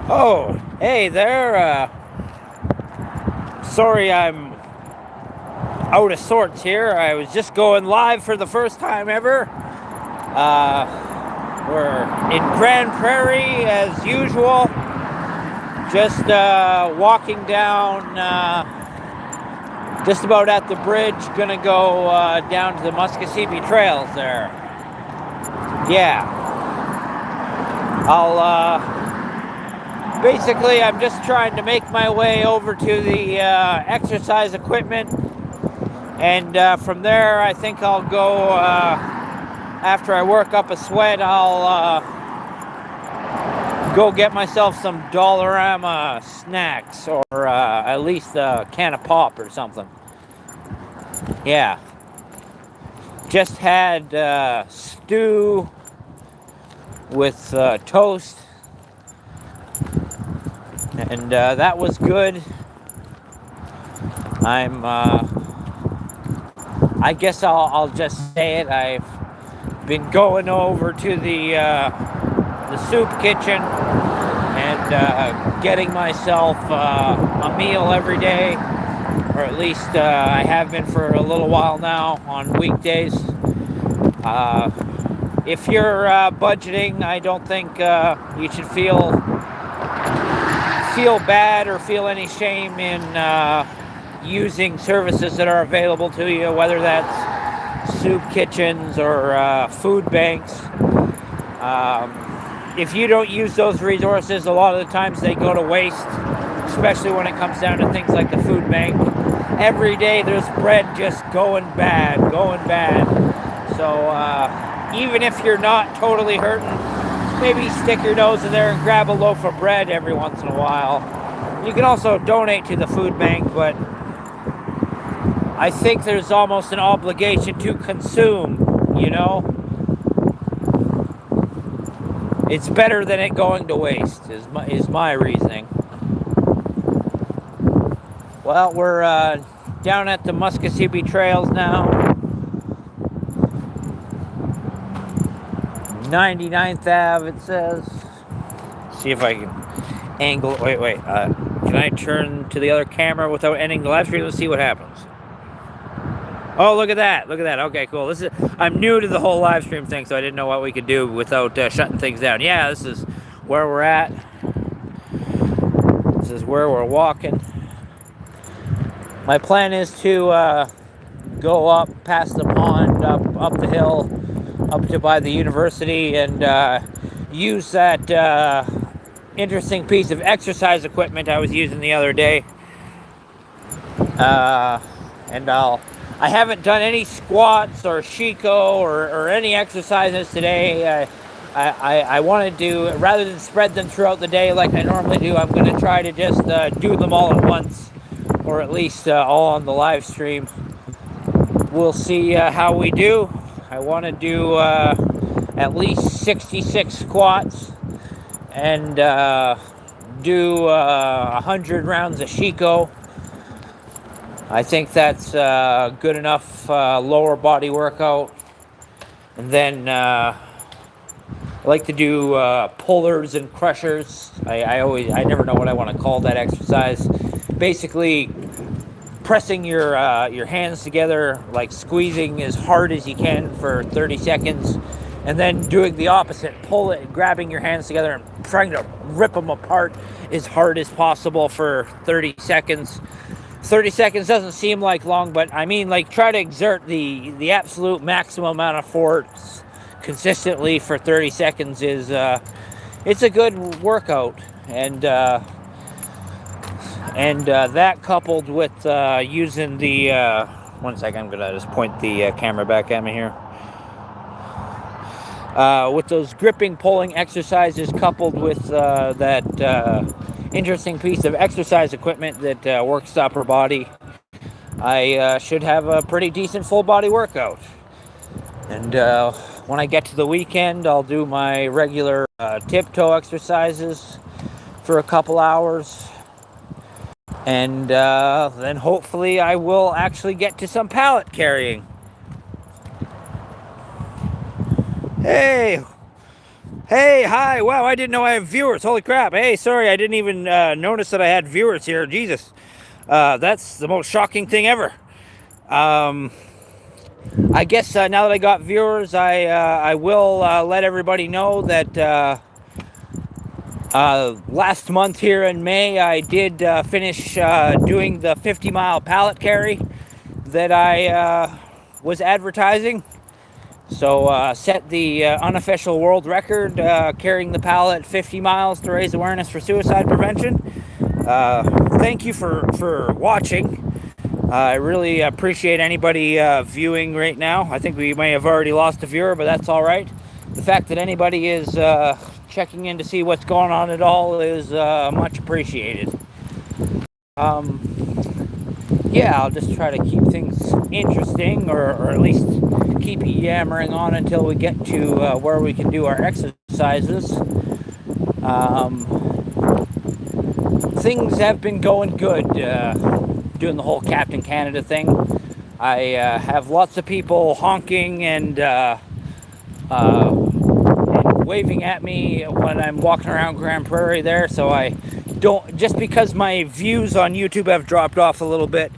Oh, hey there. Sorry I'm out of sorts here. I was just going live for the first time ever. We're in Grand Prairie as usual. Just walking down, just about at the bridge. Gonna go down to the Muskogee Trails there. Yeah. Basically, I'm just trying to make my way over to the exercise equipment, and from there, I think I'll go. After I work up a sweat, I'll go get myself some Dollarama snacks, or at least a can of pop or something. Yeah. Just had stew with toast, and that was good. I guess I'll just say it. I've been going over to the soup kitchen and getting myself a meal every day, or at least I have been for a little while now on weekdays. If you're budgeting, I don't think you should feel bad or feel any shame in using services that are available to you, whether that's soup kitchens or food banks. If you don't use those resources, a lot of the times they go to waste, especially when it comes down to things like the food bank. Every day there's bread just going bad. So even if you're not totally hurting, maybe stick your nose in there and grab a loaf of bread every once in a while. You can also donate to the food bank, but I think there's almost an obligation to consume, you know? It's better than it going to waste, is my reasoning. Well, we're down at the Muskogee Trails now. 99th Ave, it says. See if I can angle. Wait. Can I turn to the other camera without ending the live stream? Let's see what happens. Oh, look at that. Okay, cool. I'm new to the whole live stream thing, so I didn't know what we could do without shutting things down. Yeah, this is where we're at. This is where we're walking. My plan is to go up past the pond, up the hill, up to by the university, and use that interesting piece of exercise equipment I was using the other day. And I haven't done any squats or Shiko or any exercises today. I wanted to, rather than spread them throughout the day like I normally do, I'm going to try to just do them all at once, or at least all on the live stream. We'll see how we do. I want to do at least 66 squats and do 100 rounds of Shiko. I think that's good enough lower body workout. And then I like to do pullers and crushers. I never know what I want to call that exercise. Basically, pressing your hands together, like squeezing as hard as you can for 30 seconds, and then doing the opposite, grabbing your hands together and trying to rip them apart as hard as possible for 30 seconds. 30 seconds doesn't seem like long, but I mean, like, try to exert the absolute maximum amount of force consistently for 30 seconds is it's a good workout. And that coupled with using the 1 second, I'm gonna just point the camera back at me here. With those gripping pulling exercises coupled with that interesting piece of exercise equipment that works the upper body, I should have a pretty decent full body workout. And when I get to the weekend, I'll do my regular tiptoe exercises for a couple hours. And then hopefully I will actually get to some pallet carrying. Hey, Hey, hi. Wow, I didn't know I have viewers. Holy crap. Hey, sorry, I didn't even notice that I had viewers here. Jesus. That's the most shocking thing ever. Um, I guess now that I got viewers, I will let everybody know that last month here in May, I did finish doing the 50-mile pallet carry that I was advertising. So set the unofficial world record carrying the pallet 50 miles to raise awareness for suicide prevention. Thank you for watching. I really appreciate anybody viewing right now. I think we may have already lost a viewer, but that's all right. The fact that anybody is checking in to see what's going on at all is much appreciated. Um, yeah, I'll just try to keep things interesting, or at least keep yammering on until we get to where we can do our exercises. Things have been going good, doing the whole Captain Canada thing. I have lots of people honking and waving at me when I'm walking around Grand Prairie there, so I don't, just because my views on YouTube have dropped off a little bit.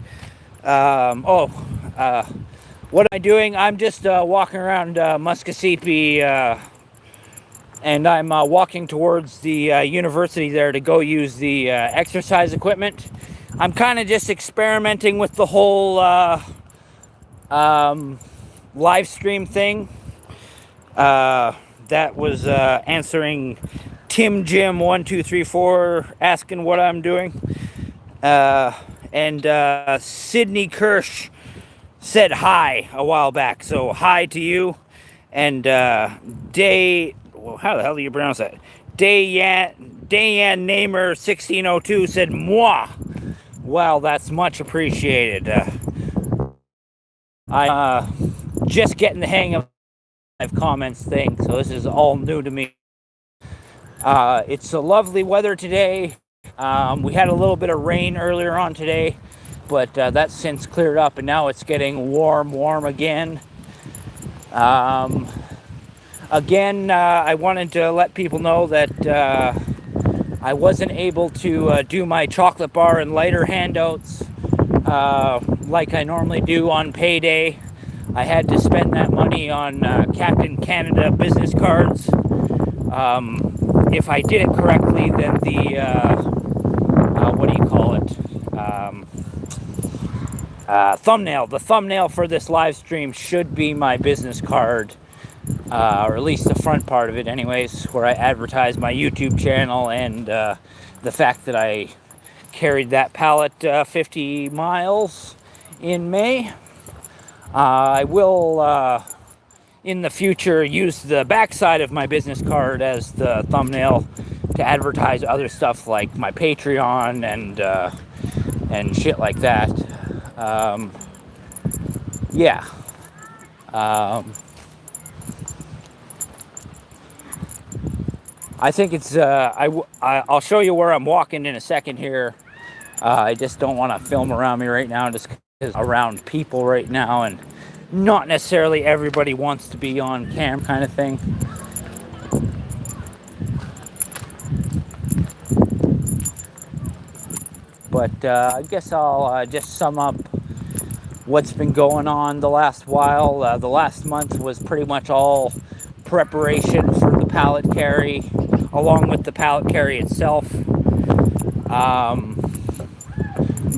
What am I doing? I'm just walking around Muskasseepee, and I'm walking towards the university there to go use the exercise equipment. I'm kind of just experimenting with the whole live stream thing. That was answering Tim Jim 1234 asking what I'm doing. And Sydney Kirsch said hi a while back, so hi to you. And how the hell do you pronounce that? Dayan Namer 1602 said moi. Well, that's much appreciated. I'm just getting the hang of live comments thing, so this is all new to me. It's a lovely weather today. We had a little bit of rain earlier on today, but that's since cleared up, and now it's getting warm again. Again, I wanted to let people know that I wasn't able to do my chocolate bar and lighter handouts like I normally do on payday. I had to spend that money on Captain Canada business cards. If I did it correctly, then the what do you call it? Thumbnail. The thumbnail for this live stream should be my business card, or at least the front part of it, anyways, where I advertise my YouTube channel and the fact that I carried that pallet 50 miles in May. I will, in the future, use the backside of my business card as the thumbnail to advertise other stuff like my Patreon and shit like that. Yeah. I think it's, I'll show you where I'm walking in a second here. I just don't want to film around me right now, just because around people right now, and not necessarily everybody wants to be on cam kind of thing. But I guess I'll just sum up what's been going on the last while. The last month was pretty much all preparation for the pallet carry, along with the pallet carry itself.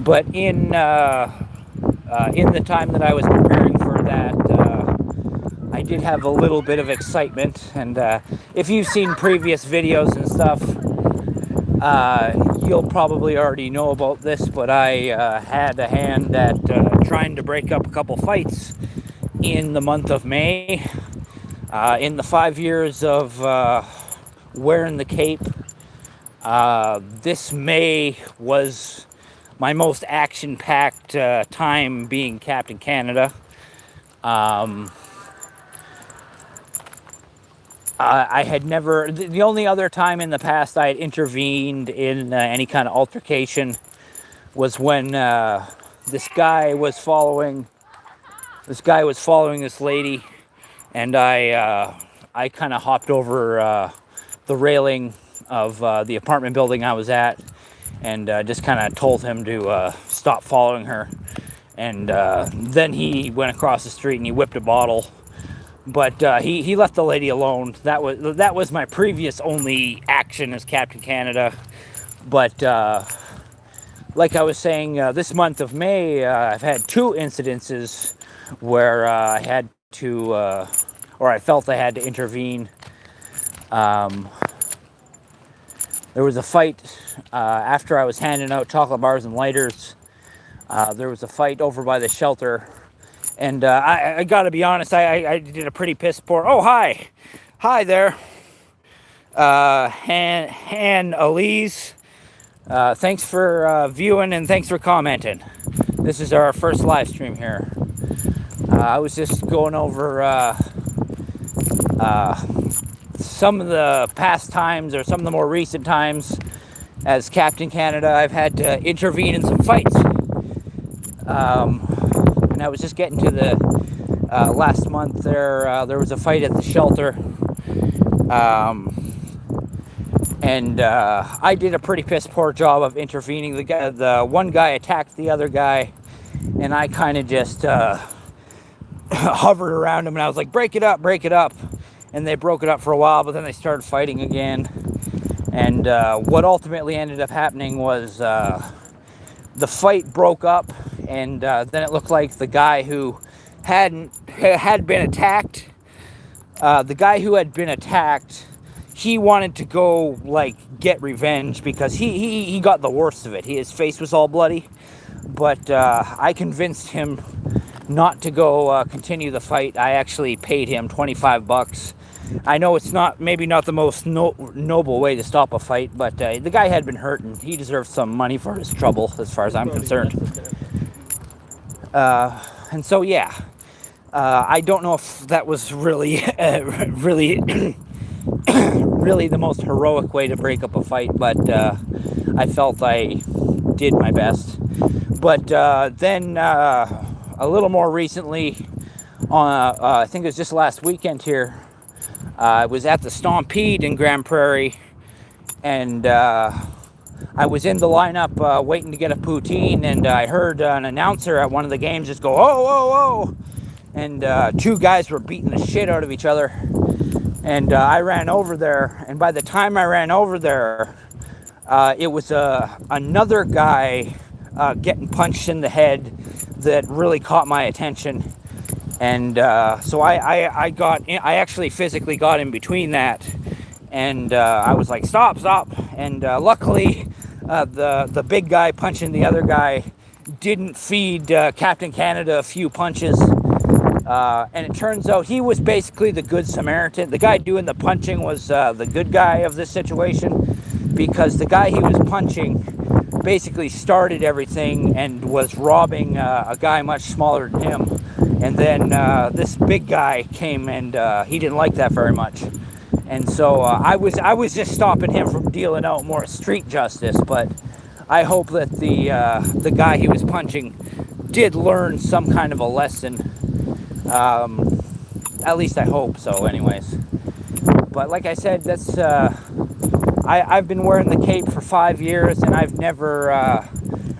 But in the time that I was preparing for that, I did have a little bit of excitement. And if you've seen previous videos and stuff, you'll probably already know about this, but I had a hand at trying to break up a couple fights in the month of May. In the 5 years of wearing the cape, this May was my most action-packed time being Captain Canada. I had never, the only other time in the past I had intervened in any kind of altercation was when this guy was following this lady, and I kind of hopped over the railing of the apartment building I was at, and just kind of told him to stop following her. And then he went across the street and he whipped a bottle. But he left the lady alone. That was my previous only action as Captain Canada. But like I was saying, this month of May, I've had 2 incidences where I had to, or I felt I had to intervene. There was a fight after I was handing out chocolate bars and lighters. There was a fight over by the shelter. And I gotta be honest, I did a pretty piss poor. Oh, hi. Hi there. Han Elise. Thanks for viewing and thanks for commenting. This is our first live stream here. I was just going over some of the past times, or some of the more recent times as Captain Canada. I've had to intervene in some fights. And I was just getting to the last month there was a fight at the shelter. And I did a pretty piss poor job of intervening. The one guy attacked the other guy, and I kind of just hovered around him, and I was like, break it up. And they broke it up for a while, but then they started fighting again. And what ultimately ended up happening was the fight broke up, and then it looked like the guy who had been attacked, he wanted to go like get revenge because he got the worst of it. His face was all bloody, but I convinced him not to go continue the fight. I actually paid him $25. I know it's maybe not the most noble way to stop a fight, but the guy had been hurt and he deserved some money for his trouble, as far as I'm concerned. And so yeah, I don't know if that was really really the most heroic way to break up a fight, but I felt I did my best. But then a little more recently, I think it was just last weekend here, I was at the Stampede in Grand Prairie, and I was in the lineup waiting to get a poutine, and I heard an announcer at one of the games just go, "Oh, oh, oh!" And 2 guys were beating the shit out of each other. And I ran over there, and by the time I ran over there, it was another guy getting punched in the head that really caught my attention. And so I actually physically got in between that, and I was like, stop. And luckily, the big guy punching the other guy didn't feed Captain Canada a few punches. And it turns out he was basically the good Samaritan. The guy doing the punching was the good guy of this situation, because the guy he was punching basically started everything and was robbing a guy much smaller than him. And then this big guy came, and he didn't like that very much. And so I was just stopping him from dealing out more street justice. But I hope that the guy he was punching did learn some kind of a lesson. At least I hope so, anyways. But like I said, that's I've been wearing the cape for 5 years, and I've never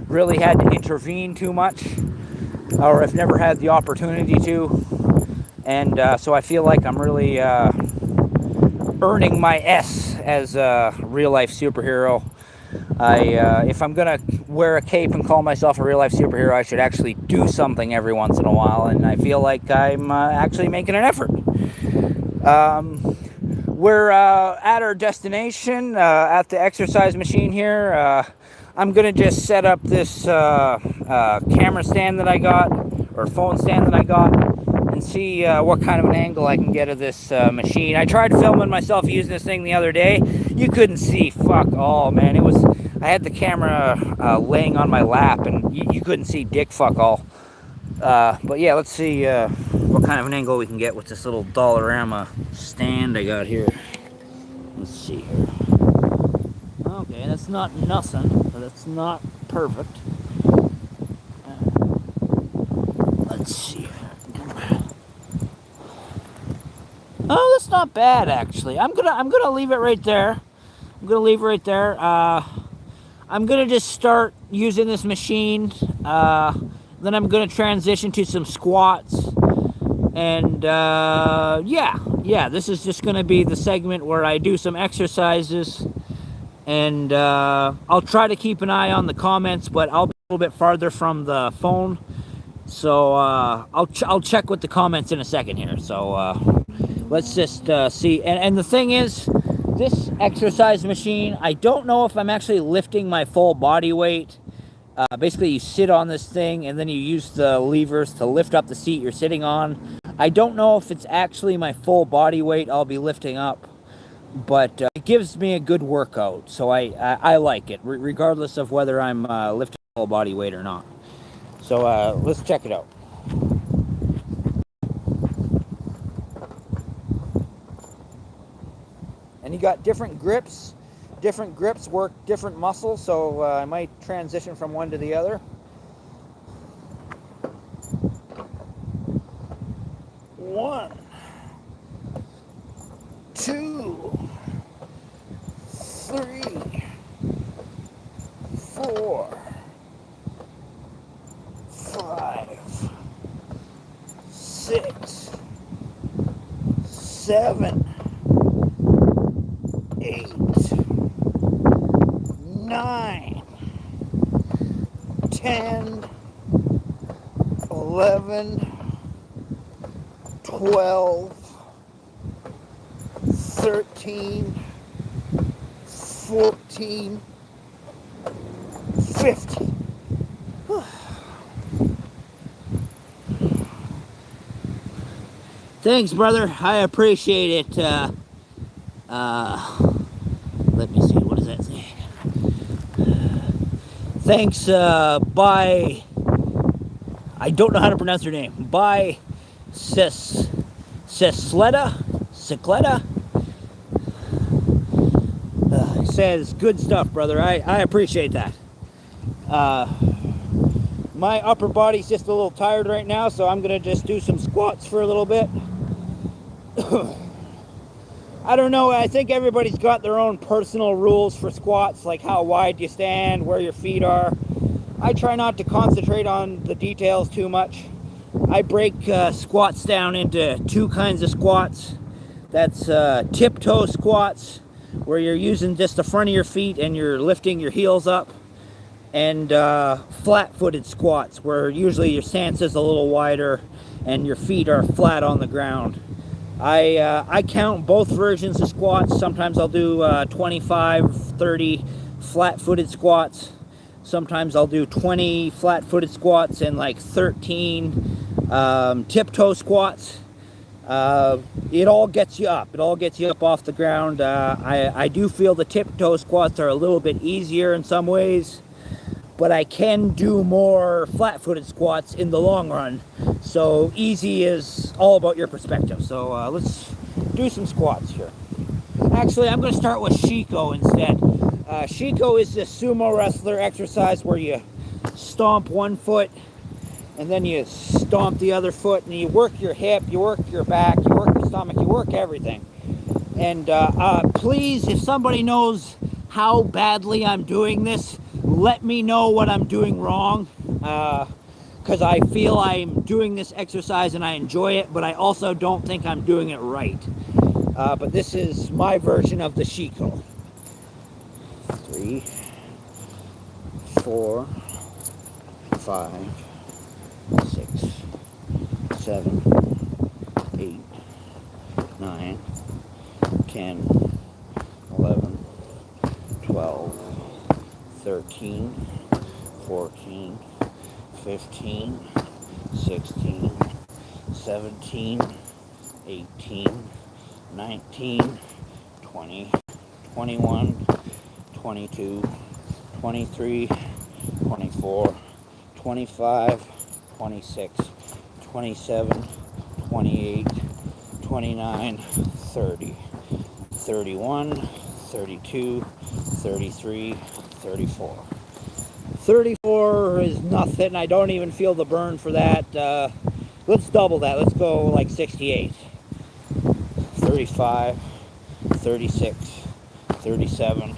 really had to intervene too much, or I've never had the opportunity to. And so I feel like I'm really earning my S as a real-life superhero. If I'm gonna wear a cape and call myself a real-life superhero, I should actually do something every once in a while, and I feel like I'm actually making an effort. We're at our destination, at the exercise machine here. I'm gonna just set up this camera stand that I got, or phone stand that I got, and see what kind of an angle I can get of this machine. I tried filming myself using this thing the other day. You couldn't see fuck all, man. I had the camera laying on my lap, and you couldn't see dick fuck all. But yeah, let's see what kind of an angle we can get with this little Dollarama stand I got here. Let's see here. Okay, that's not nothing, but it's not perfect. Let's see. Oh, that's not bad actually. I'm gonna leave it right there. I'm gonna leave it right there. I'm gonna just start using this machine. Then I'm gonna transition to some squats. And yeah, this is just gonna be the segment where I do some exercises. And I'll try to keep an eye on the comments, but I'll be a little bit farther from the phone. So I'll check with the comments in a second here. So let's just see. And the thing is, this exercise machine, I don't know if I'm actually lifting my full body weight. Basically, you sit on this thing and then you use the levers to lift up the seat you're sitting on. I don't know if it's actually my full body weight I'll be lifting up, but it gives me a good workout, so I like it, regardless of whether I'm lifting full body weight or not. So let's check it out. And you got different grips. Different grips work different muscles, so I might transition from one to the other. One, two, three, 4, 5, 6, 7, 8, 9, 10, 11, 12, 13, 14, 15. Thanks, brother. I appreciate it. Let me see. What does that say? Thanks, by... I don't know how to pronounce your name. By Cicletta? It says, good stuff, brother. I appreciate that. My upper body's just a little tired right now, so I'm going to just do some squats for a little bit. I don't know, I think everybody's got their own personal rules for squats, like how wide you stand, where your feet are. I try not to concentrate on the details too much. I break squats down into two kinds of squats. That's tiptoe squats, where you're using just the front of your feet and you're lifting your heels up. And flat-footed squats, where usually your stance is a little wider and your feet are flat on the ground. I count both versions of squats. Sometimes I'll do 25, 30 flat-footed squats. Sometimes I'll do 20 flat-footed squats and like 13 tiptoe squats. It all gets you up. It all gets you up off the ground. I do feel the tiptoe squats are a little bit easier in some ways, but I can do more flat-footed squats in the long run. So easy is all about your perspective. So let's do some squats here. Actually, I'm going to start with Shiko instead. Shiko is the sumo wrestler exercise where you stomp one foot and then you stomp the other foot, and you work your hip, you work your back, you work your stomach, you work everything. And please, if somebody knows how badly I'm doing this, let me know what I'm doing wrong, because I feel I'm doing this exercise and I enjoy it, but I also don't think I'm doing it right. But this is my version of the Shiko. 3, 4, 5, 6, 7, 8, 9, 10, 11, 12, 13, 14, 15, 16, 17, 18, 19, 20, 21, 22, 23, 24, 25, 26, 27, 28, 29, 30, 31, 32, 33, 34. 34 is nothing. I don't even feel the burn for that. Let's double that. Let's go like 68. 35, 36, 37,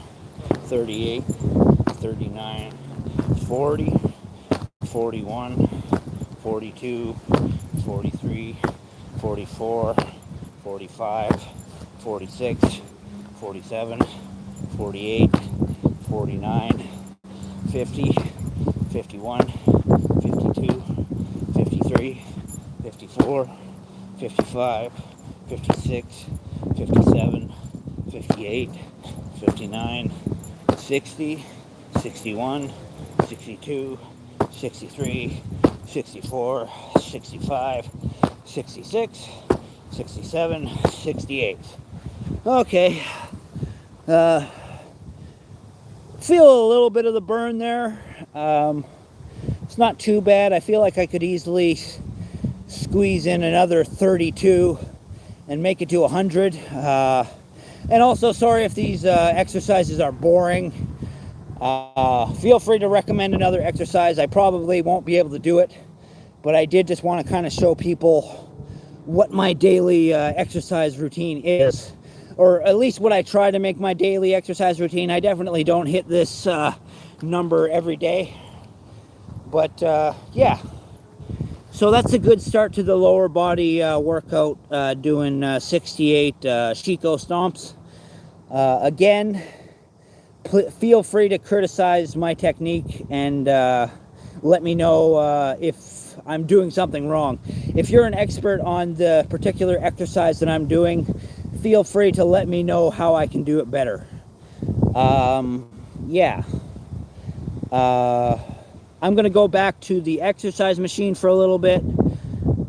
38, 39, 40, 41, 42, 43, 44, 45, 46, 47, 48, 49, 50, 51, 52, 53, 54, 55, 56, 57, 58, 59, 60, 61, 62, 63, 64, 65, 66, 67, 68. Okay. Feel a little bit of the burn there. It's not too bad. I feel like I could easily squeeze in another 32 and make it to 100. And also, sorry if these exercises are boring. Feel free to recommend another exercise. I probably won't be able to do it, but I did just want to kind of show people what my daily exercise routine is, or at least what I try to make my daily exercise routine. I definitely don't hit this number every day, but yeah. So that's a good start to the lower body workout, doing 68 Chico stomps. Again, feel free to criticize my technique and let me know if I'm doing something wrong. If you're an expert on the particular exercise that I'm doing, feel free to let me know how I can do it better. Yeah. I'm going to go back to the exercise machine for a little bit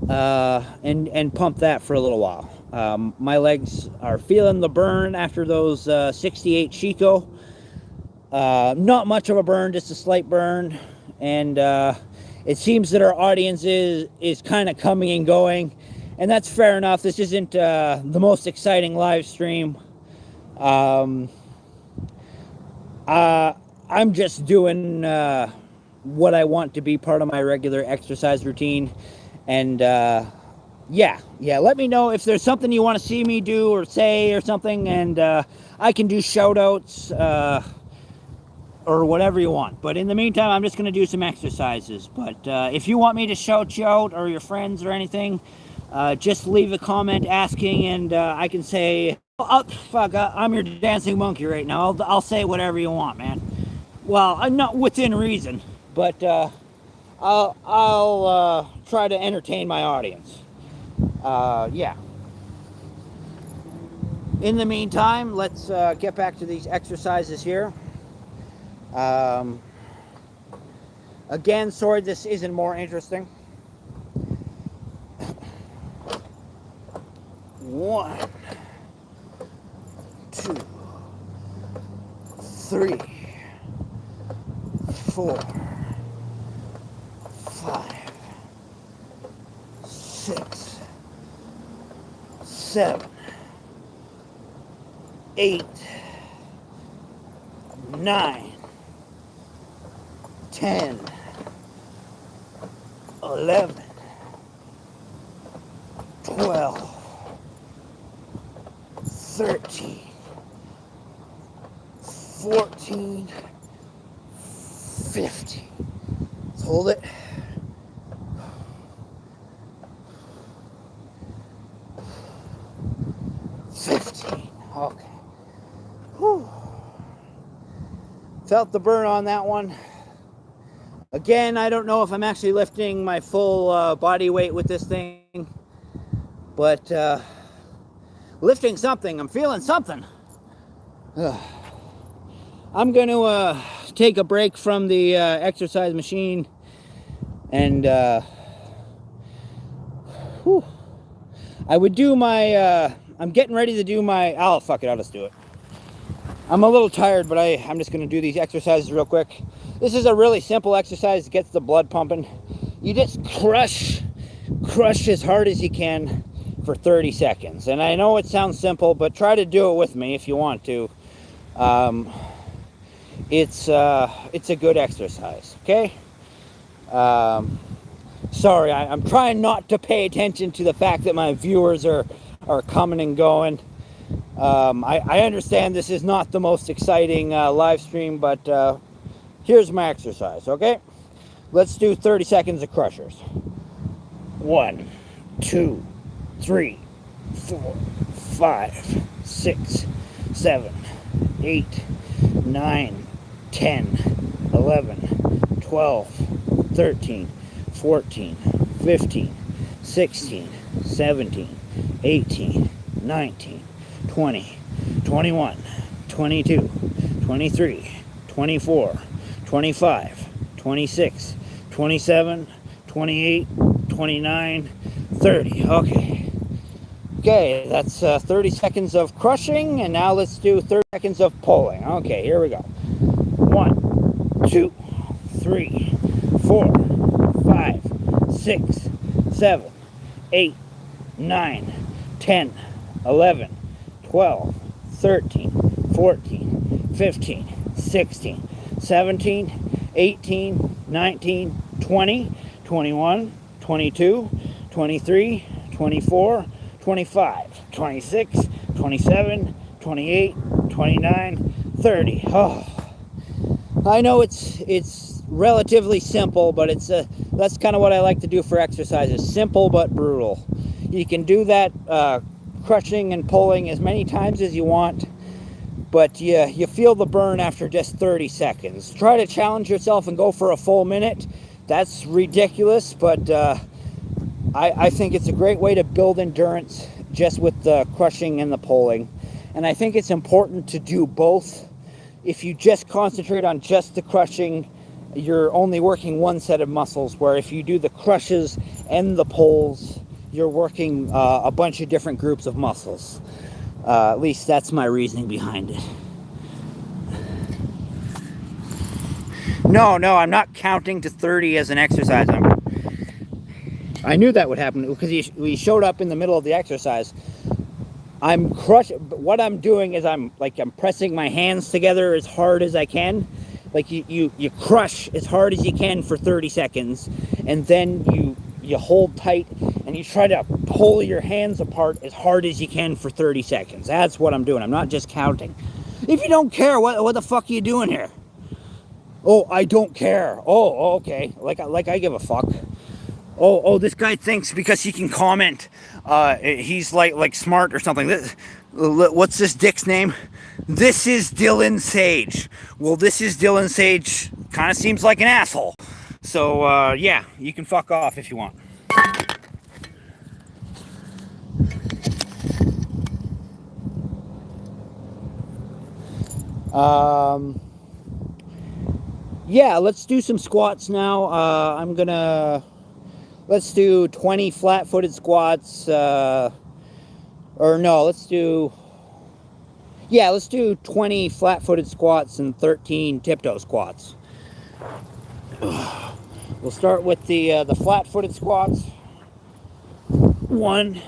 and pump that for a little while. My legs are feeling the burn after those 68 Chico. Not much of a burn, just a slight burn. And it seems that our audience is kind of coming and going. And that's fair enough. This isn't the most exciting live stream. I'm just doing what I want to be part of my regular exercise routine. And yeah, let me know if there's something you want to see me do or say or something, and I can do shout outs or whatever you want. But in the meantime, I'm just going to do some exercises. But if you want me to shout you out, or your friends or anything, just leave a comment asking, and I can say, oh, fuck, I'm your dancing monkey right now. I'll say whatever you want, man. Well, I'm not within reason, but I'll try to entertain my audience. Yeah. In the meantime, let's get back to these exercises here. Again, sorry this isn't more interesting. 1, 2, 3, 4, 5, 6, 7, 8, 9, 10, 11, 12, 13, 14, 15. Let's hold it. 15. Okay. Whew. Felt the burn on that one. Again, I don't know if I'm actually lifting my full body weight with this thing, but lifting something. I'm feeling something. I'm going to take a break from the exercise machine, and I would do my, I'm getting ready to do my, oh, fuck it, I'll just do it. I'm a little tired, but I'm just going to do these exercises real quick. This is a really simple exercise that gets the blood pumping. You just crush as hard as you can for 30 seconds. And I know it sounds simple, but try to do it with me if you want to. It's a good exercise, okay? Sorry, I'm trying not to pay attention to the fact that my viewers are are coming and going. I understand this is not the most exciting live stream, but here's my exercise, okay? Let's do 30 seconds of crushers. 1, 2, 3, 4, 5, 6, 7, 8, 9, 10, 11, 12, 13, 14, 15, 16, 17, 18, 19, 20, 21, 22, 23, 24, 25, 26, 27, 28, 29, 30. Okay, that's 30 seconds of crushing, and now let's do 30 seconds of pulling. Okay, here we go. 1, 2, 3, 4, 5, 6, 7, 8, 9, 10, 11, 12, 13, 14, 15, 16, 17, 18, 19, 20, 21, 22, 23, 24, 25, 26, 27, 28, 29, 30. Oh, I know it's relatively simple, but that's kind of what I like to do for exercises. Simple but brutal. You can do that crushing and pulling as many times as you want, but you feel the burn after just 30 seconds. Try to challenge yourself and go for a full minute. That's ridiculous, but I think it's a great way to build endurance just with the crushing and the pulling. And I think it's important to do both. If you just concentrate on just the crushing, you're only working one set of muscles, where if you do the crushes and the pulls, you're working a bunch of different groups of muscles. At least that's my reasoning behind it. No, I'm not counting to 30 as an exercise. I knew that would happen because he showed up in the middle of the exercise. I'm crushing. What I'm doing is I'm pressing my hands together as hard as I can. Like you crush as hard as you can for 30 seconds, and then you hold tight and you try to pull your hands apart as hard as you can for 30 seconds. That's what I'm doing. I'm not just counting. If you don't care, what the fuck are you doing here? Oh, I don't care. Oh, okay. Like I give a fuck. Oh, this guy thinks because he can comment, he's like smart or something. What's this dick's name? This is Dylan Sage. Well, this is Dylan Sage. Kind of seems like an asshole. So, yeah, you can fuck off if you want. Yeah, let's do some squats now. Let's do 20 flat-footed squats, let's do 20 flat-footed squats and 13 tiptoe squats. We'll start with the flat-footed squats. 1,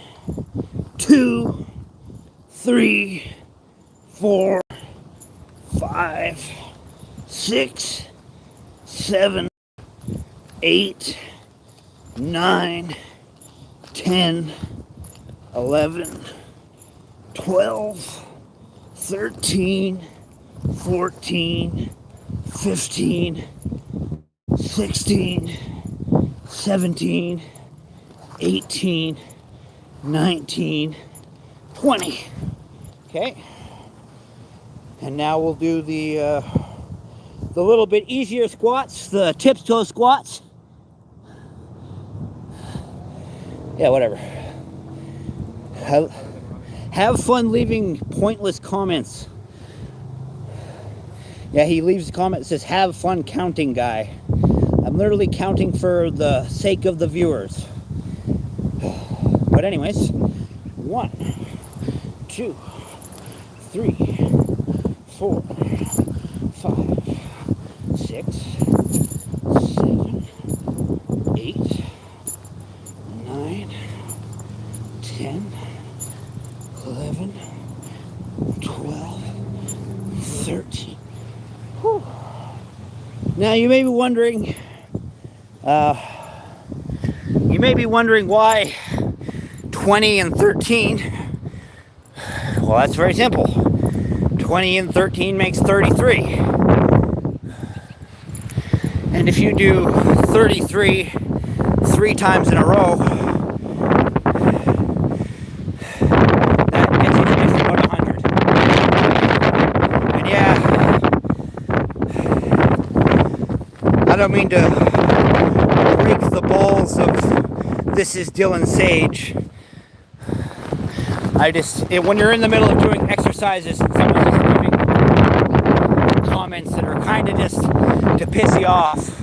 2, 3, 4, 5, 6, 7, 8, 9, 10, 11, 12, 13, 14, 15, 16, 17, 18, 19, 20. Okay. And now we'll do the little bit easier squats, the tiptoe squats. Yeah, whatever. Have fun leaving pointless comments. Yeah, he leaves a comment that says, have fun counting, guy. I'm literally counting for the sake of the viewers. But anyways, 1, 2, 3, 4, 5, 6, 7, 8, 9, 10, 11, 12, 13. Whew. Now you may be wondering, why 20 and 13. Well, that's very simple. 20 and 13 makes 33. And if you do 33 3 times in a row, that gets you to just about 100. And yeah, I don't mean to break the balls of This Is Dylan Sage. When you're in the middle of doing exercises and someone's just leaving comments that are kind of just to piss you off,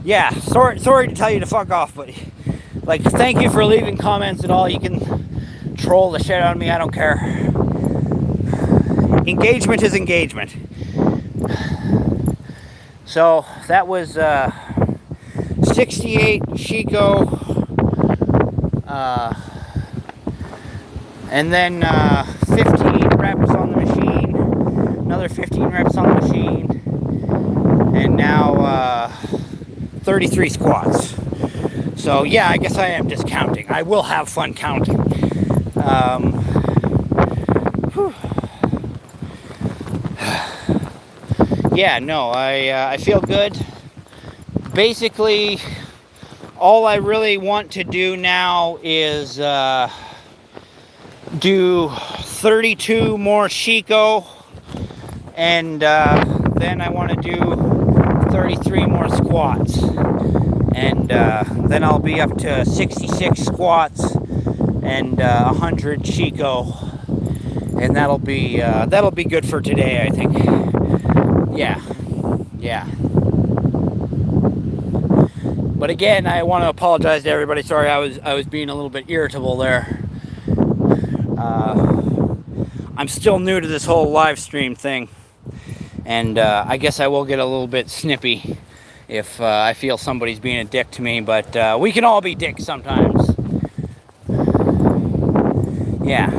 yeah, sorry to tell you to fuck off, but like, thank you for leaving comments at all. You can troll the shit out of me, I don't care. Engagement is engagement. So that was 68 Chico, and then 15 reps on the machine, another 15 reps on the machine, and now 33 squats. So yeah, I guess I am just counting. I will have fun counting. Yeah, no, I feel good. Basically, all I really want to do now is do 32 more Chico, and then I want to do 33 more squats, and then I'll be up to 66 squats and 100 Chico, and that'll be good for today, I think. Yeah. But again, I want to apologize to everybody. Sorry, I was being a little bit irritable there. I'm still new to this whole live stream thing, and I guess I will get a little bit snippy if I feel somebody's being a dick to me, but we can all be dicks sometimes. Yeah,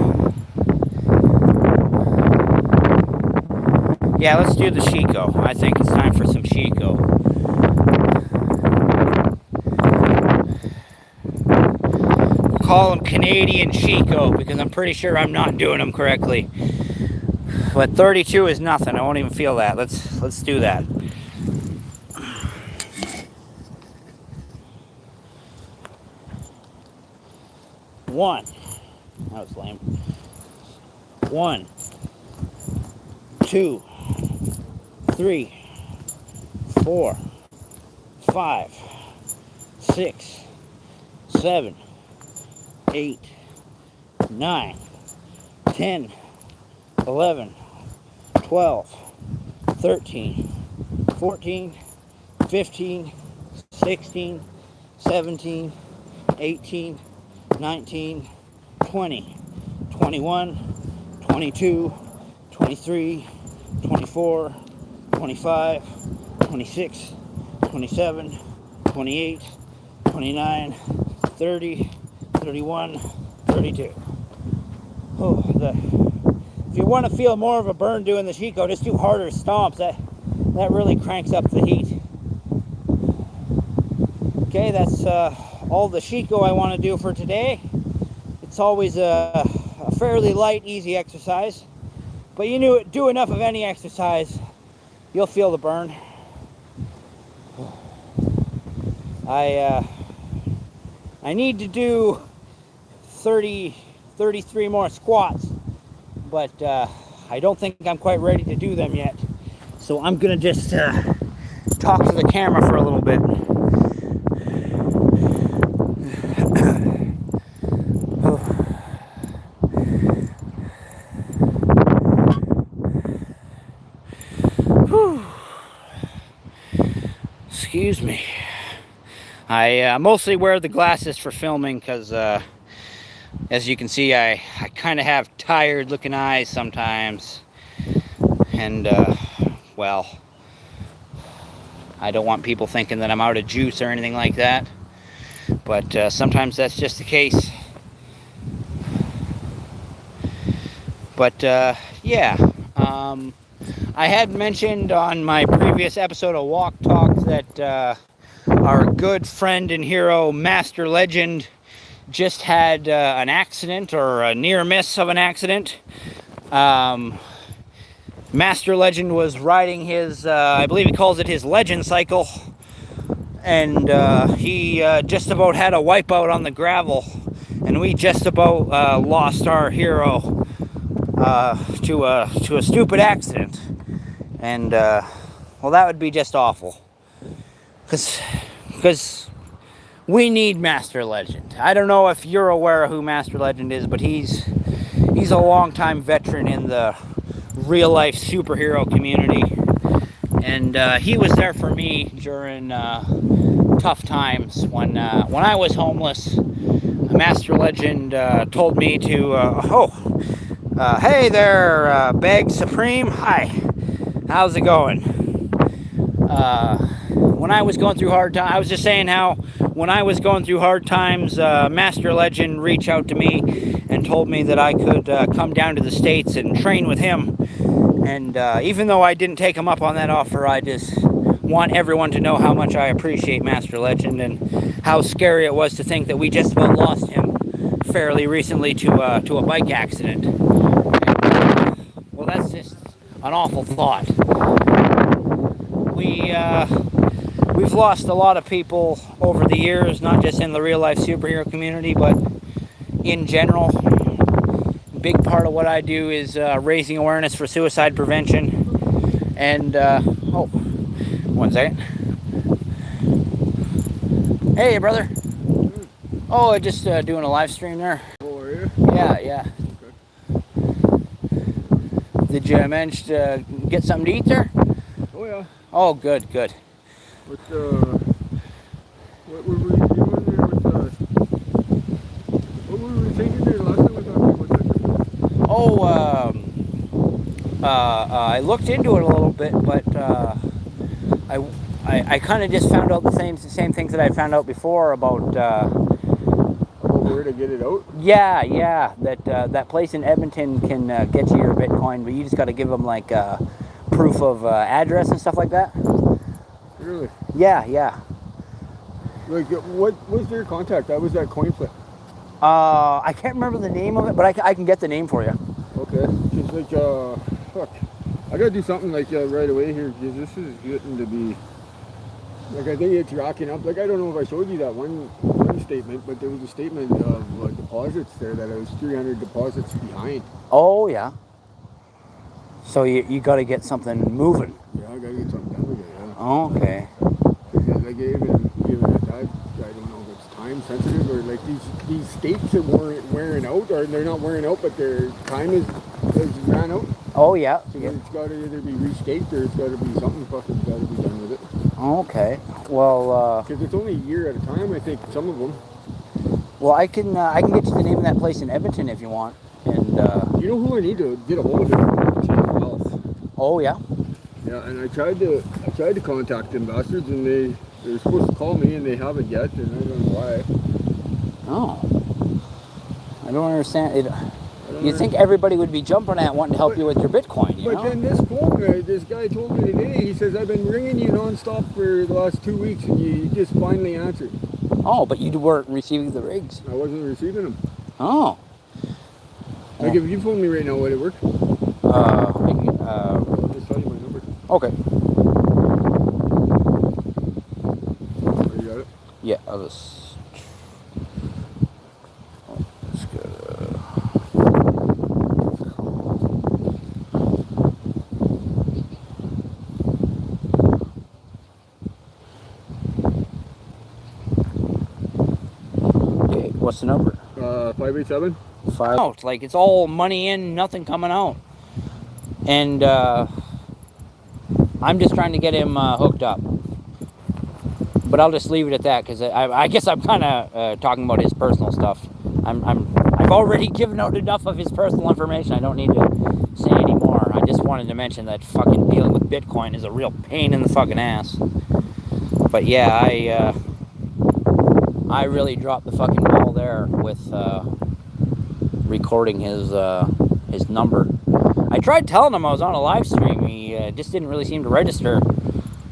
let's do the Chico. I think it's time for some Chico. Call them Canadian Chico because I'm pretty sure I'm not doing them correctly. But 32 is nothing. I won't even feel that. Let's do that. One. That was lame. 1, 2, 3, 4, 5, 6, 7, 8, 9, 10, 11, 12, 13, 14, 15, 16, 17, 18, 19, 20, 21, 22, 23, 24, 25, 26, 27, 28, 29, 30, 31, 32. Oh, if you want to feel more of a burn doing the Chico, just do harder stomps. That really cranks up the heat. Okay, that's all the Chico I want to do for today. It's always a fairly light, easy exercise, but you do enough of any exercise, you'll feel the burn. I need to do 33 more squats, but I don't think I'm quite ready to do them yet. So I'm gonna just talk to the camera for a little bit. Excuse me. I mostly wear the glasses for filming because as you can see, I kind of have tired looking eyes sometimes, and well, I don't want people thinking that I'm out of juice or anything like that, but sometimes that's just the case. But yeah, I had mentioned on my previous episode of Walk Talk that our good friend and hero, Master Legend, just had an accident, or a near miss of an accident. Master Legend was riding his, I believe he calls it his legend cycle, and he just about had a wipeout on the gravel, and we just about lost our hero to a stupid accident. And well, that would be just awful, because we need Master Legend. I don't know if you're aware of who Master Legend is, but he's a longtime veteran in the real life superhero community, and he was there for me during tough times when I was homeless. Master Legend told me to hey there, Bag Supreme. Hi, how's it going? When I was going through hard times, I was just saying how when I was going through hard times, Master Legend reached out to me and told me that I could come down to the States and train with him. And even though I didn't take him up on that offer, I just want everyone to know how much I appreciate Master Legend and how scary it was to think that we just about lost him fairly recently to a bike accident. And, well, that's just an awful thought. We've lost a lot of people over the years, not just in the real life superhero community, but in general. Big part of what I do is raising awareness for suicide prevention. And oh, one second. Hey, brother. Oh, just doing a live stream there. Oh, are you? Yeah. Okay. Did you manage to get something to eat there? Oh, yeah. Oh, good. What were we doing there with what were we thinking there last time we talked about that? Oh, I looked into it a little bit, but I kind of just found out the same things that I found out before about Where to get it out? Yeah, that place in Edmonton can get you your Bitcoin, but you just got to give them like proof of address and stuff like that. Really? Yeah. Like, what was their contact? That was that coin flip. I can't remember the name of it, but I can get the name for you. Okay. Just like, fuck. I gotta do something like right away here, because this is getting to be, like, I think it's rocking up. Like, I don't know if I showed you that one statement, but there was a statement of deposits there that I was 300 deposits behind. Oh, yeah. So you got to get something moving. Yeah, I gotta get something done with it, yeah. Oh, okay. Like, even at that, I don't know if it's time sensitive, or like these states are wearing out, or they're not wearing out, but their time is ran out. Oh, yeah. So it's got to either be restaked, or it's got to be something fucking got to be done with it. Okay. Well, because it's only a year at a time, I think, some of them. Well, I can get you the name of that place in Edmonton if you want. And you know who I need to get a hold of? Champ Wealth. Oh, yeah. Yeah, and I tried to contact them bastards, and they're supposed to call me, and they haven't yet, and I don't know why. Oh. I don't understand it. You'd think everybody would be jumping at wanting to help you with your Bitcoin, you know? But then this phone, this guy told me today, he says, I've been ringing you nonstop for the last 2 weeks, and you just finally answered. Oh, but you weren't receiving the rigs. I wasn't receiving them. Oh. Like, if you phone me right now, would it work? I'll just tell you my number. Okay. Oh, you got it? Yeah, I'll just... What's the number? 587. Out. Like, it's all money in, nothing coming out. And I'm just trying to get him hooked up. But I'll just leave it at that, because I guess I'm kind of talking about his personal stuff. I've already given out enough of his personal information. I don't need to say any more. I just wanted to mention that fucking dealing with Bitcoin is a real pain in the fucking ass. But yeah, I really dropped the fucking ball there with recording his number. I tried telling him I was on a live stream. He just didn't really seem to register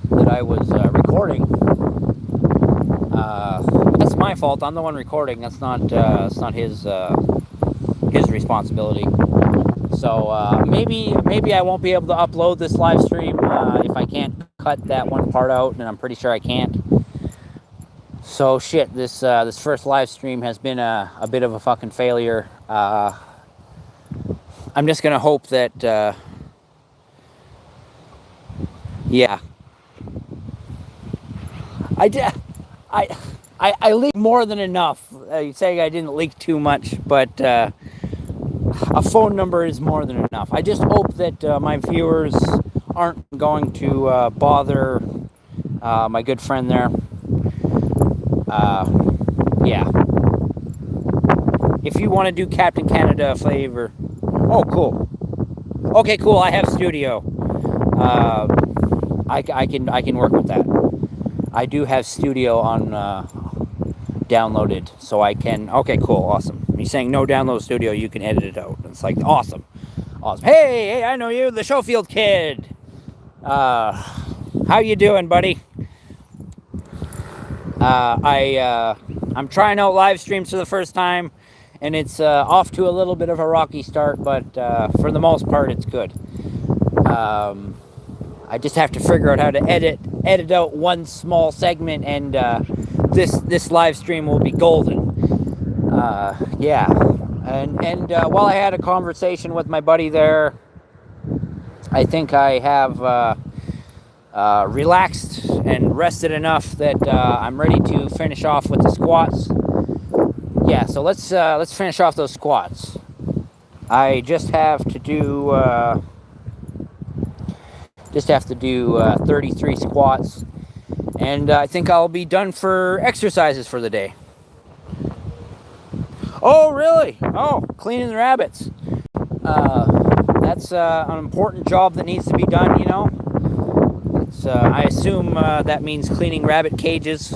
that I was recording. That's my fault. I'm the one recording. That's not his responsibility. So maybe I won't be able to upload this live stream if I can't cut that one part out, and I'm pretty sure I can't. So shit, this first live stream has been a bit of a fucking failure. I'm just gonna hope that yeah, I did. I leaked more than enough. You're saying I didn't leak too much, but a phone number is more than enough. I just hope that my viewers aren't going to bother my good friend there. Yeah. If you want to do Captain Canada a favor. Oh, cool. Okay, cool. I have studio. I can work with that. I do have studio on downloaded, so I can. Okay, cool, awesome. He's saying no download studio. You can edit it out. It's like awesome. Hey, I know you, the Schofield kid. How you doing, buddy? I'm trying out live streams for the first time, and it's off to a little bit of a rocky start, but for the most part, it's good. I just have to figure out how to edit out one small segment, and this live stream will be golden. Yeah, and while I had a conversation with my buddy there, I think I have relaxed and rested enough that I'm ready to finish off with the squats. Yeah, so let's finish off those squats. I just have to do 33 squats, and I think I'll be done for exercises for the day. Oh, really? Oh, cleaning the rabbits. That's an important job that needs to be done, you know. I assume that means cleaning rabbit cages.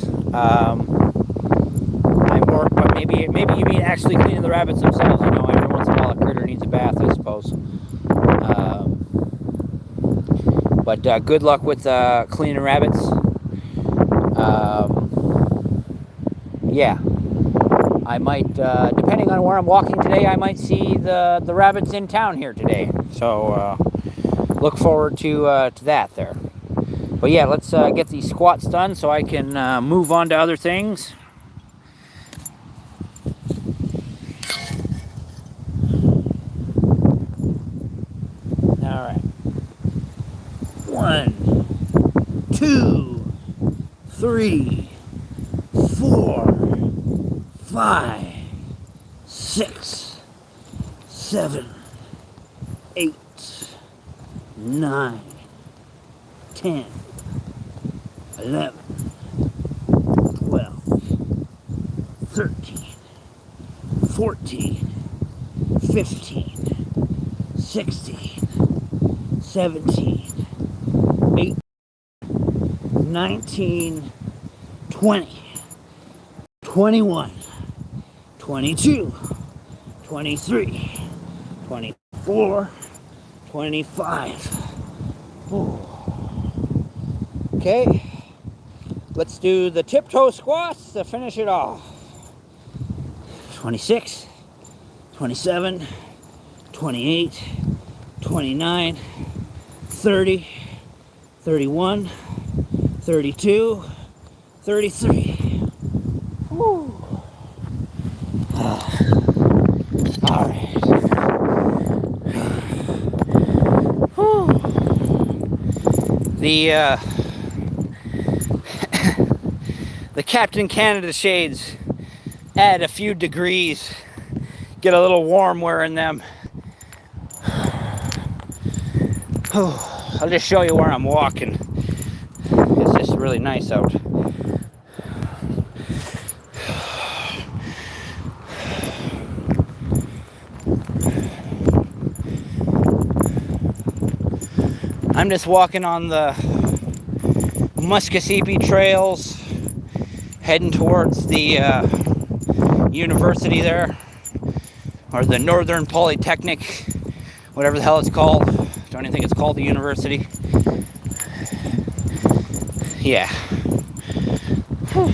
But maybe you mean actually cleaning the rabbits themselves. You know, every once in a while a critter needs a bath, I suppose. But good luck with cleaning rabbits. Yeah, I might, depending on where I'm walking today, I might see the rabbits in town here today. So look forward to that there. But yeah, let's get these squats done so I can move on to other things. All right. 1, 2, 3, 4, 5, 6, 7, 8, 9, 10, 11, 12, 13, 14, 15, 16, 17, 18, 19, 20, 21, 22, 23, 24, 25. Ooh. Okay, let's do the tiptoe squats to finish it off. 26, 27, 28, 29, 30, 31, 32, 33. Woo. All right. The Captain Canada shades add a few degrees, get a little warm wearing them. I'll just show you where I'm walking. It's just really nice out. I'm just walking on the Muskogee trails, heading towards the university there, or the Northern Polytechnic, whatever the hell it's called. Don't even think it's called the university. Yeah. Whew.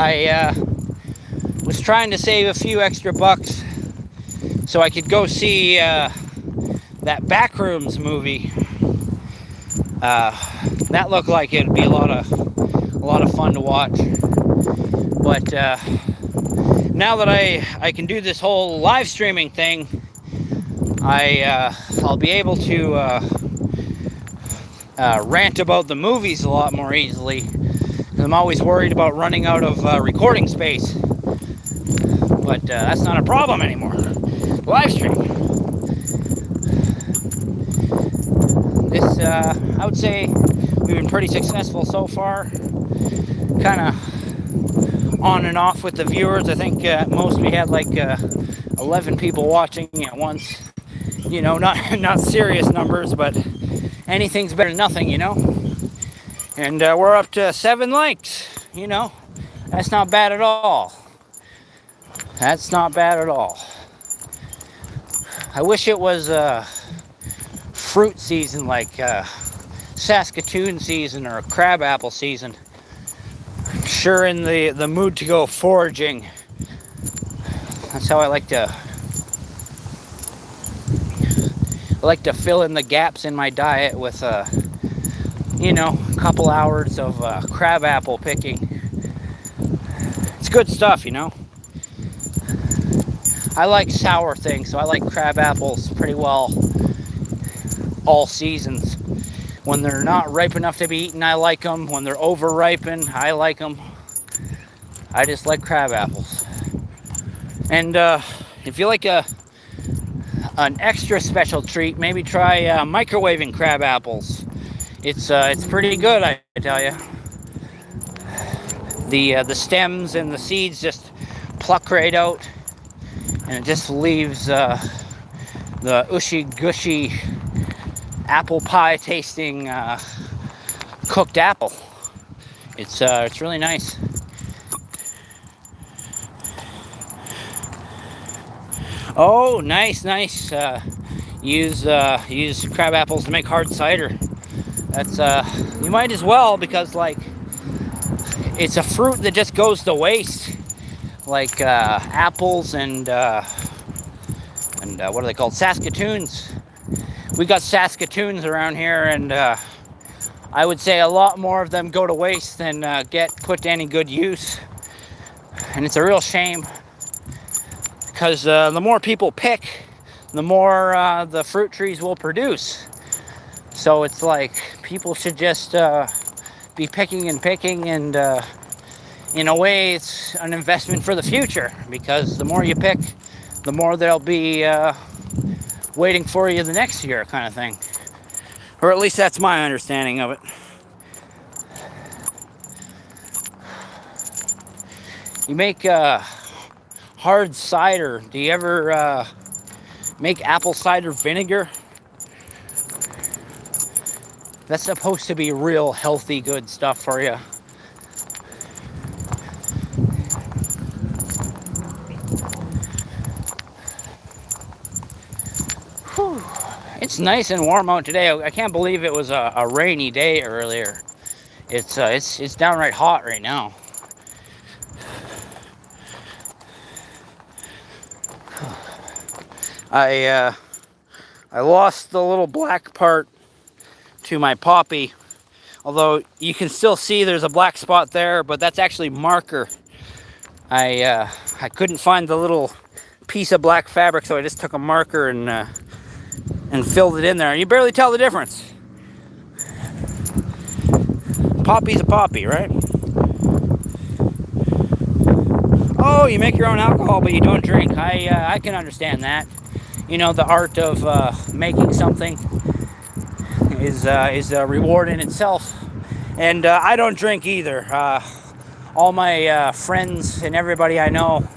I was trying to save a few extra bucks so I could go see that Backrooms movie. That looked like it'd be a lot of fun to watch. But now that I can do this whole live streaming thing, I'll be able to rant about the movies a lot more easily. I'm always worried about running out of recording space, but that's not a problem anymore. Live stream. This, I would say, we've been pretty successful so far. Kind of on and off with the viewers. I think at most we had like 11 people watching at once. You know, not serious numbers, but anything's better than nothing, you know. And we're up to 7 likes, you know. That's not bad at all. That's not bad at all. I wish it was fruit season, like Saskatoon season or crabapple season. I'm sure in the mood to go foraging. That's how I like to fill in the gaps in my diet with you know, a couple hours of crabapple picking. It's good stuff, you know. I like sour things, so I like crab apples pretty well all seasons. When they're not ripe enough to be eaten, I like them. When they're over ripened, I like them. I just like crab apples. And if you like an extra special treat, maybe try microwaving crab apples. It's pretty good, I tell you. The stems and the seeds just pluck right out, and it just leaves the ushy gushy apple pie tasting cooked apple. It's really nice. Oh, nice. Use crab apples to make hard cider. That's you might as well, because like it's a fruit that just goes to waste. Like apples and what are they called? Saskatoons. We got Saskatoons around here, and I would say a lot more of them go to waste than get put to any good use. And it's a real shame, because the more people pick, the more the fruit trees will produce. So it's like people should just be picking, and in a way it's an investment for the future, because the more you pick, the more there'll be waiting for you the next year, kind of thing. Or at least that's my understanding of it. You make hard cider. Do you ever make apple cider vinegar? That's supposed to be real healthy, good stuff for you. Whew. It's nice and warm out today. I can't believe it was a rainy day earlier. It's downright hot right now. I lost the little black part to my poppy, although you can still see there's a black spot there, but that's actually marker. I couldn't find the little piece of black fabric, so I just took a marker and filled it in there. You barely tell the difference. Poppy's a poppy, right? Oh, you make your own alcohol, but you don't drink. I can understand that. You know, the art of making something is a reward in itself. And I don't drink either. All my friends and everybody I know,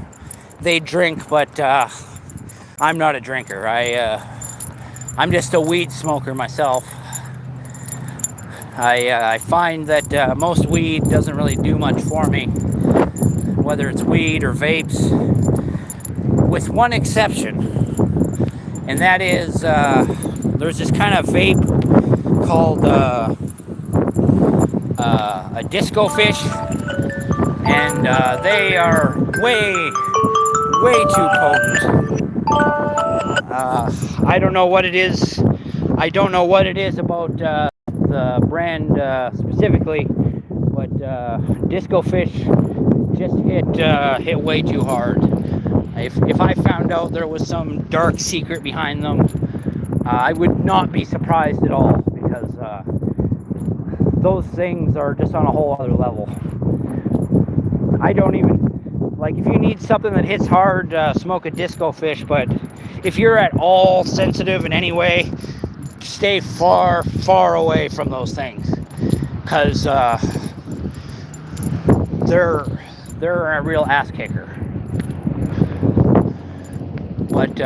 they drink, but I'm not a drinker. I'm just a weed smoker myself. I find that most weed doesn't really do much for me, whether it's weed or vapes, with one exception. And that is, there's this kind of vape called a disco fish. and they are way too potent. I don't know what it is. I don't know what it is about the brand specifically, but Disco Fish just hit way too hard. If I found out there was some dark secret behind them, I would not be surprised at all, because those things are just on a whole other level. I don't even, like, if you need something that hits hard, smoke a Disco Fish, but if you're at all sensitive in any way, stay far away from those things, because they're a real ass kicker. But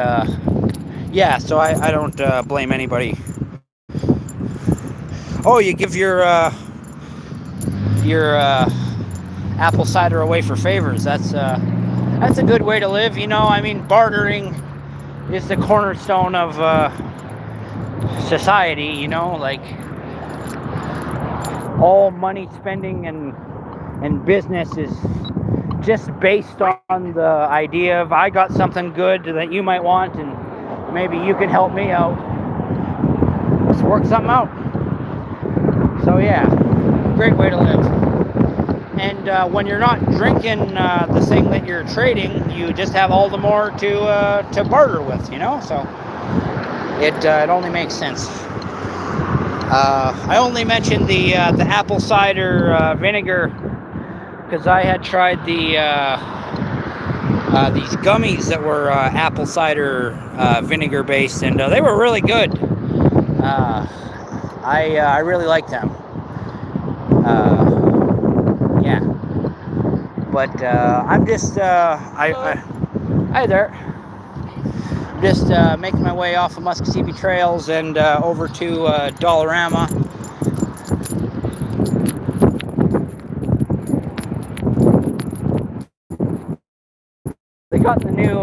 yeah, so I don't blame anybody. Oh, you give your apple cider away for favors. That's a good way to live, you know. I mean, bartering is the cornerstone of society, you know. Like, all money spending and business is just based on the idea of, I got something good that you might want, and maybe you can help me out. Let's work something out. So yeah, great way to live. And when you're not drinking the thing that you're trading, you just have all the more to barter with, you know. So it only makes sense. I only mentioned the apple cider vinegar because I had tried these gummies that were apple cider vinegar based, and they were really good. I really like them. Yeah, but I'm just hi there. I'm just making my way off of Muskogee Trails and over to Dollarama. They got the new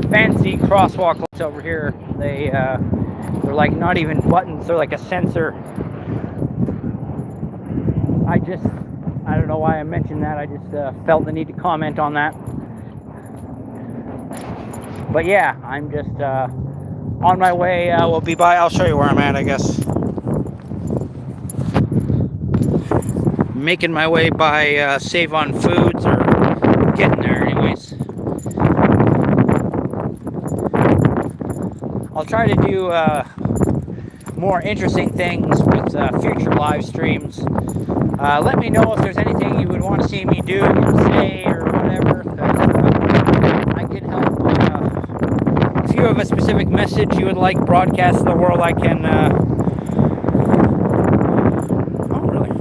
fancy crosswalk lights over here. They're like not even buttons, they're like a sensor. I don't know why I mentioned that. I just felt the need to comment on that. But yeah, I'm just on my way. We'll be by. I'll show you where I'm at, I guess. Making my way by Save on Foods, or getting there anyways. I'll try to do more interesting things with future live streams. Let me know if there's anything you would want to see me do or say or whatever. I can help. If you have a specific message you would like broadcast to the world, I can. Oh, really?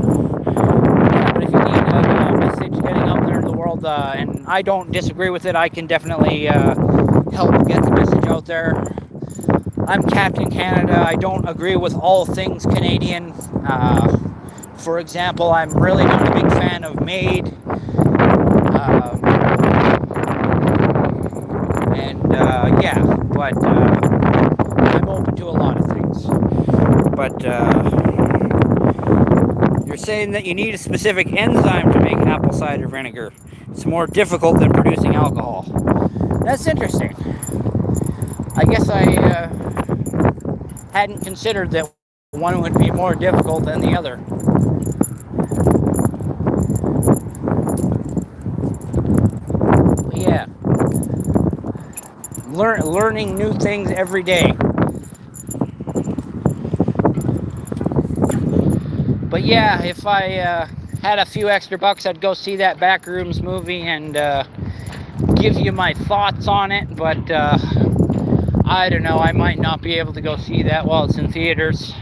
Yeah, but if you need a message getting out there in the world, and I don't disagree with it, I can definitely help get the message out there. I'm Captain Canada. I don't agree with all things Canadian. For example, I'm really not a big fan of Made. Yeah, but I'm open to a lot of things. But you're saying that you need a specific enzyme to make apple cider vinegar. It's more difficult than producing alcohol. That's interesting. I guess I hadn't considered that one would be more difficult than the other. But yeah, learning new things every day. But yeah, if I had a few extra bucks, I'd go see that Backrooms movie and give you my thoughts on it. But I don't know, I might not be able to go see that while it's in theaters.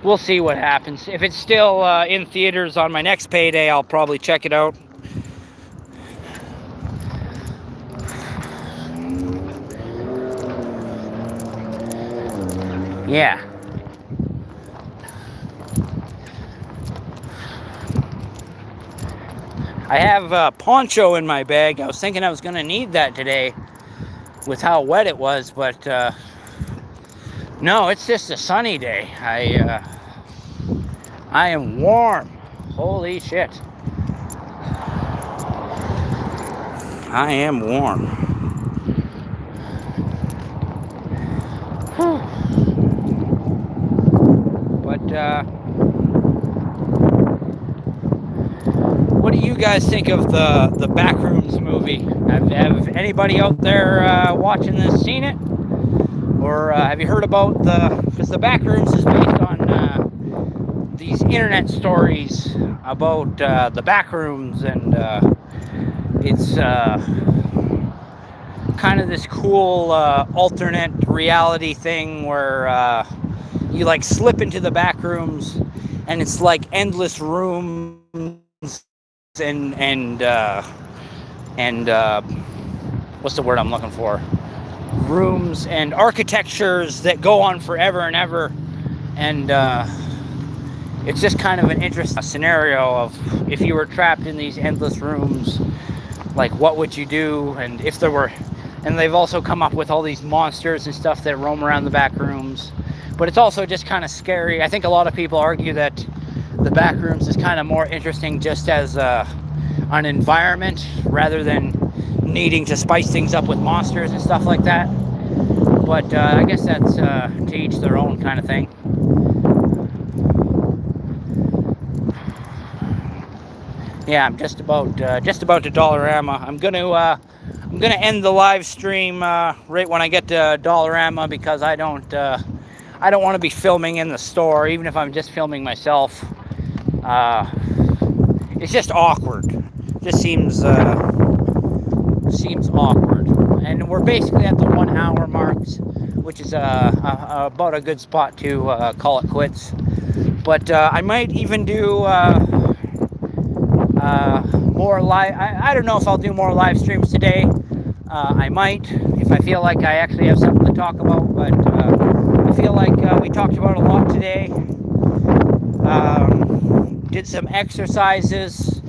We'll see what happens. If it's still in theaters on my next payday, I'll probably check it out. Yeah. I have a poncho in my bag. I was thinking I was going to need that today with how wet it was, but no, it's just a sunny day. I am warm. Holy shit. I am warm. But what do you guys think of the Backrooms movie? Have anybody out there watching this seen it? Or have you heard about because the Backrooms is based on these internet stories about the Backrooms, and it's kind of this cool alternate reality thing where you like slip into the Backrooms, and it's like endless rooms and what's the word I'm looking for? Rooms and architectures that go on forever and ever, and it's just kind of an interesting scenario of if you were trapped in these endless rooms, like what would you do, and if there were, and they've also come up with all these monsters and stuff that roam around the back rooms, but it's also just kind of scary. I think a lot of people argue that the back rooms is kind of more interesting just as an environment rather than needing to spice things up with monsters and stuff like that. But I guess that's to each their own kind of thing. Yeah, I'm just about to Dollarama. I'm gonna end the live stream right when I get to Dollarama, because I don't want to be filming in the store, even if I'm just filming myself. It's just awkward. Just seems awkward. And we're basically at the 1 hour marks, which is about a good spot to call it quits. But I might even do more live. I don't know if I'll do more live streams today. I might, if I feel like I actually have something to talk about. But I feel like we talked about a lot today. Did some exercises,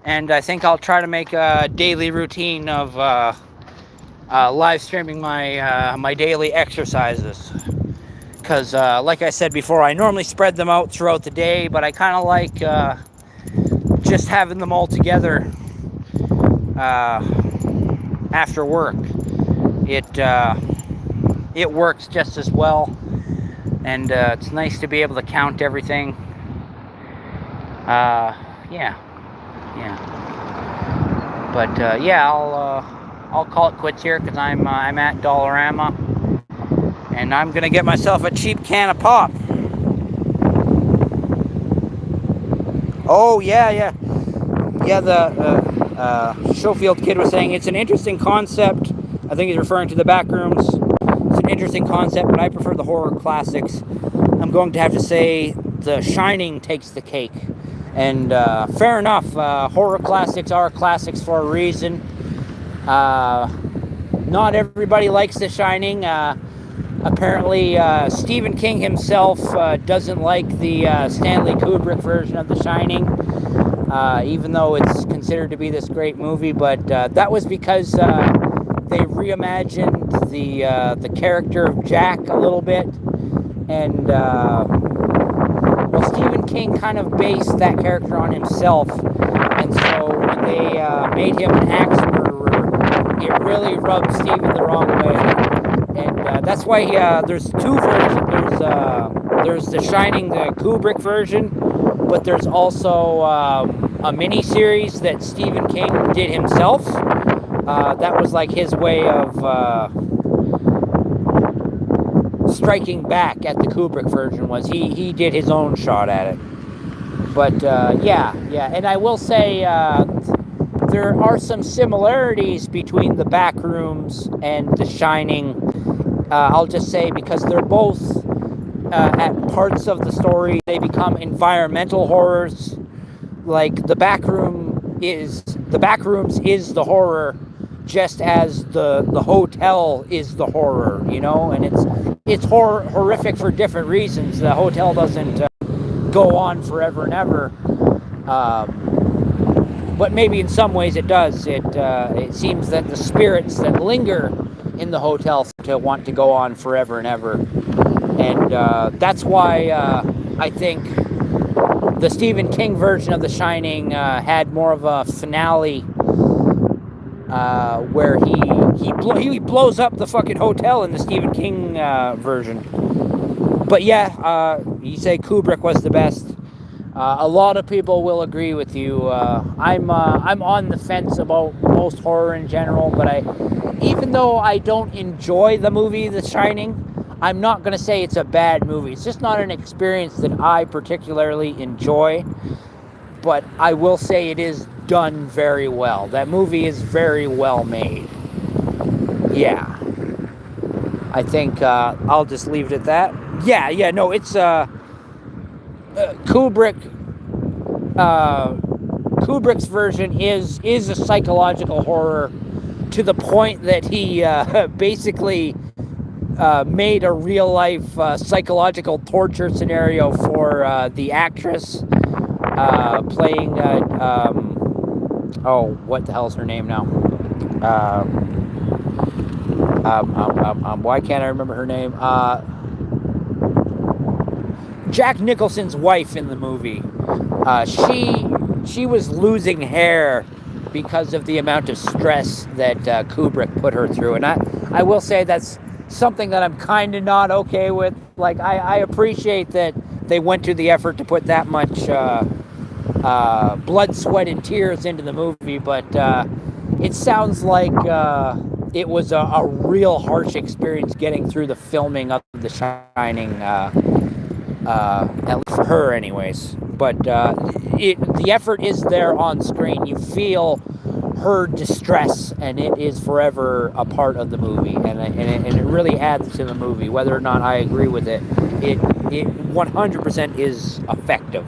and I think I'll try to make a daily routine of live streaming my daily exercises, because like I said before, I normally spread them out throughout the day, but I kind of like just having them all together after work. It works just as well, and it's nice to be able to count everything. Yeah. But yeah, I'll call it quits here, because I'm at Dollarama, and I'm gonna get myself a cheap can of pop. Oh yeah. The Schofield kid was saying it's an interesting concept. I think he's referring to the Backrooms. It's an interesting concept, but I prefer the horror classics. I'm going to have to say The Shining takes the cake. And fair enough, horror classics are classics for a reason. Not everybody likes The Shining. Apparently, Stephen King himself doesn't like the Stanley Kubrick version of The Shining, even though it's considered to be this great movie. But that was because they reimagined the character of Jack a little bit, and well, Stephen King kind of based that character on himself, and so when they made him an axe murderer, it really rubbed Stephen the wrong way, and that's why there's two versions. There's The Shining, the Kubrick version, but there's also a mini-series that Stephen King did himself. That was like his way of striking back at the Kubrick version. Was he did his own shot at it. But yeah, and I will say there are some similarities between the Backrooms and The Shining. I'll just say, because they're both at parts of the story, they become environmental horrors. Like the Backrooms is the horror, just as the hotel is the horror, and it's horrific for different reasons. The hotel doesn't go on forever and ever, but maybe in some ways it does. It seems that the spirits that linger in the hotel to want to go on forever and ever, and that's why I think the Stephen King version of The Shining had more of a finale where he blows up the fucking hotel in the Stephen King version. But yeah, you say Kubrick was the best. A lot of people will agree with you. I'm on the fence about most horror in general, but even though I don't enjoy the movie The Shining, I'm not going to say it's a bad movie. It's just not an experience that I particularly enjoy. But I will say it is done very well. That movie is very well made. Yeah. I think I'll just leave it at that. Yeah, no, it's Kubrick's version is a psychological horror to the point that he basically made a real life psychological torture scenario for the actress playing what the hell's her name now? Why can't I remember her name? Jack Nicholson's wife in the movie. She was losing hair because of the amount of stress that Kubrick put her through, and I will say that's something that I'm kind of not okay with. Like I appreciate that they went to the effort to put that much blood, sweat, and tears into the movie, but it sounds like it was a real harsh experience getting through the filming of The Shining, at least for her anyways. But the effort is there on screen. You feel her distress, and it is forever a part of the movie, and it really adds to the movie. Whether or not I agree with it, it 100% is effective.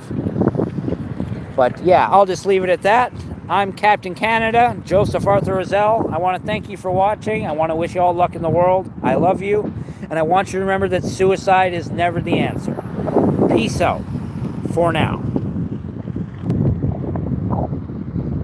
But yeah, I'll just leave it at that. I'm Captain Canada, Joseph Arthur Roszell. I want to thank you for watching. I want to wish you all luck in the world. I love you, and I want you to remember that suicide is never the answer. Peace out for now.